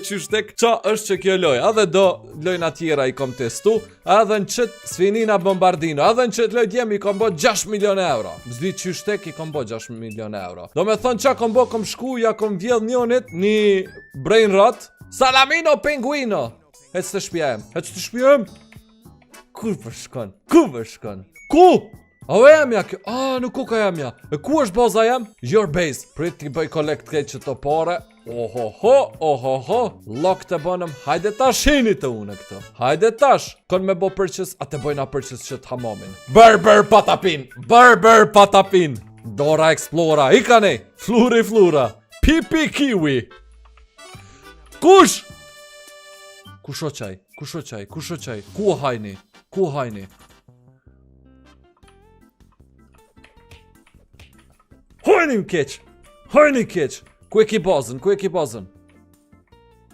qysh tek qa është që kjo loj. Edhe do lojna tjera i kom testu, edhe në qët Sfinina Bombardino, edhe në qët loj djem i kom bo 6 milion euro. Zdi qysh tek i kom bo 6 milion euro. Do me thonë qa kom bo, kom shku, ja kom vjedh njonit një brain rot, Salamino Pinguino. Hec të shpjem, hec të shpjem. Kur për shkon? Ku për shkon? Ku? A o jemja kjo? A, nuk ku ka jemja. E ku është baza jem? Your base. Prit t'i bëj collect këtë që të pare. Ohoho. Lok të bënëm. Hajde tash hini të une këto. Hajde tash. Kon me bo purchase, a të bëjna purchase që t'hamomin. Burger patapin. Dora Explora. Ikani. Flura. Pipi kiwi. Kush? Kusho qaj. Ku hajni? Hojni keq. Ku e ki bazën?